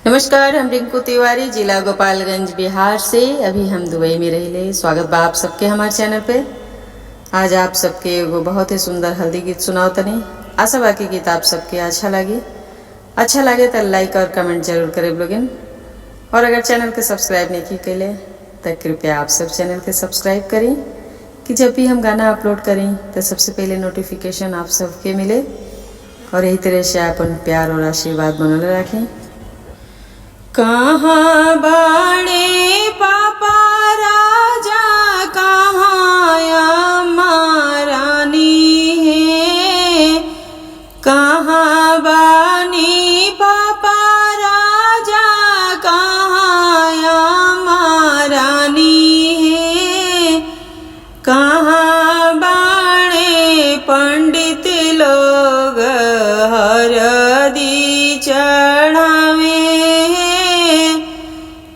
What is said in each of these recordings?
नमस्कार, हम रिंकू तिवारी, जिला गोपालगंज, बिहार से। अभी हम दुबई में रहिले। स्वागत बा आप सबके हमारे चैनल पे। आज आप सबके एगो बहुत ही सुंदर हल्दी गीत सुनाओ तनी। आशा बा कि गीत आप सबके अच्छा लगे तो लाइक और कमेंट जरूर करें लोगिन। और अगर चैनल के सब्सक्राइब नहीं की कैले तो कृपया आप सब चैनल के सब्सक्राइब करें कि जब भी हम गाना अपलोड करें तो सबसे पहले नोटिफिकेशन आप सबके मिले। और यही तरह से अपन प्यार और आशीर्वाद बनल रखें। कहाँ बाणे पापा राजा, कहाँ अम्मा रानी है। कहाँ बानी पापा राजा, कहाँ अम्मा रानी है। कहाँ बाणे पंडित लोग हरदी चढ़ावे।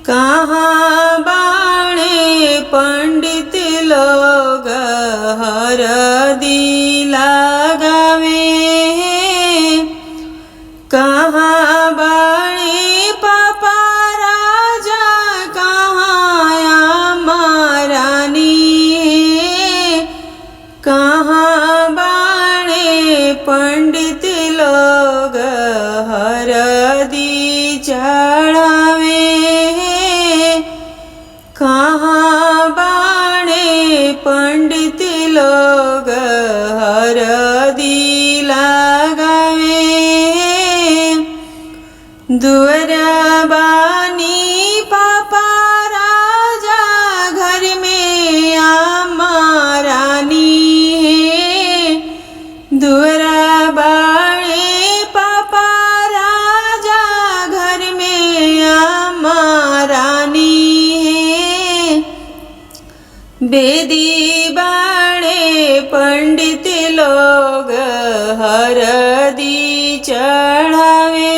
कहाँ बाणे पंडित लोग हरदी लगावे। कहाँ बाणे पापा राजा, कहाँ अम्मा रानी है। कहाँ बाणे पंडित लोग हरदी चढ़ावे। कहाँ बाणे पंडित लोग हरदी लगावे। दुअरा बानी पापा राजा, घर में अम्मा रानी है। दुअरा बाणे पापा राजा, घर में अम्मा रानी है। बेदी बाणे पंडित लोग हरदी चढ़ावे।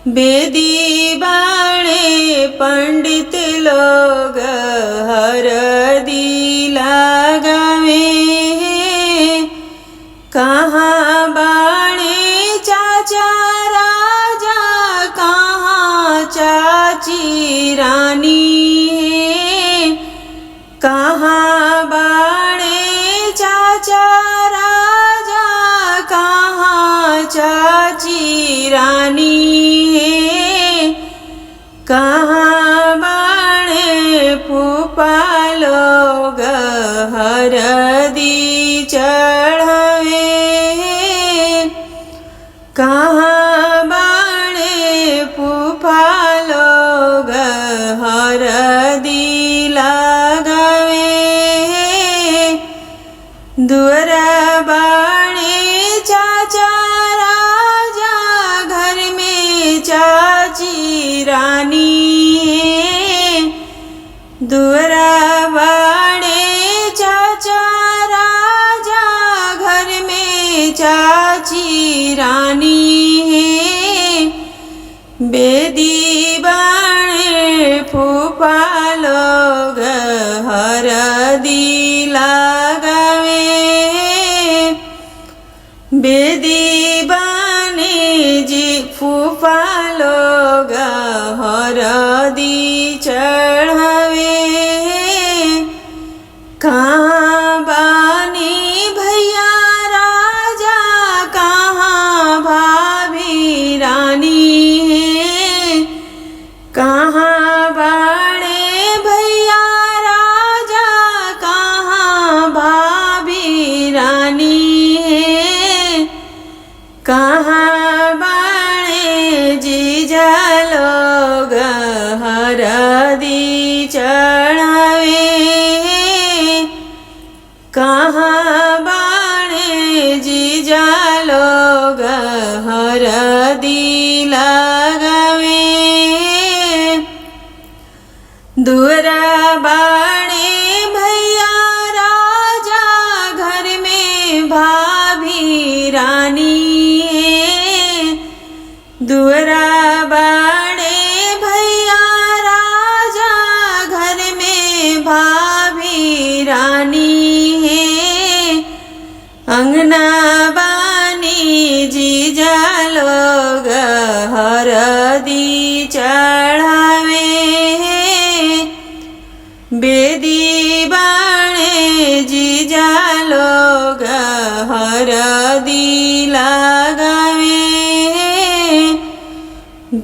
बेदी बाणे पंडित लोग हरदी लगावे। कहाँ बाणे चाचा राजा, कहाँ चाची रानी है। कहाँ बाणे चाचा राजा, कहाँ चाची रानी है। कहाँ बाणे फूफा लोग हरदी चढ़ावे। कहाँ बाणे फूफा लोग हरदी लगावे। दुअरा बाणे चाचा राजा, घर में चाची रानी है। दुअरा बाणे चाचा राजा, घर में चाची रानी है। बेदी बाणे फूफा लोग हरदी लगावे। बेदी बाणे जी फूफा लोग हरदी चढ़ावे। कहाँ बानी भैया राजा, कहाँ भाभी रानी है। कहाँ बाणे भैया राजा, कहाँ भाभी रानी है। कहाँ बाणे जीजा लोग हरदी चढ़ावे। कहाँ बाणे जीजा लोग हरदी लगावे। दुअरा बाणे भैया राजा, घर में भाभी रानी है। दुअरा बाणे भैया राजा, घर में भाभी रानी है। अंगना बानी जीजा लोग हर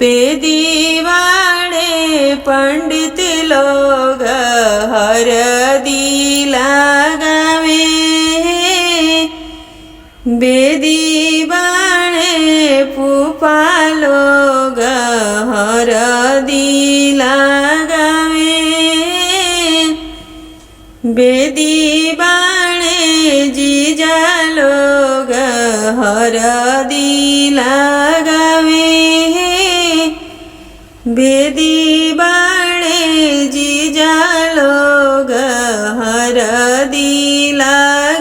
बेदी वाणे पंडित लोग हरदी लगावे। बेदी बाणे फूफा लोग हरदी लगावे। बेदी बाणे जीजा लोग हरदी लगावे। बेदी बाणे जीजा लोग हरदी लगावे।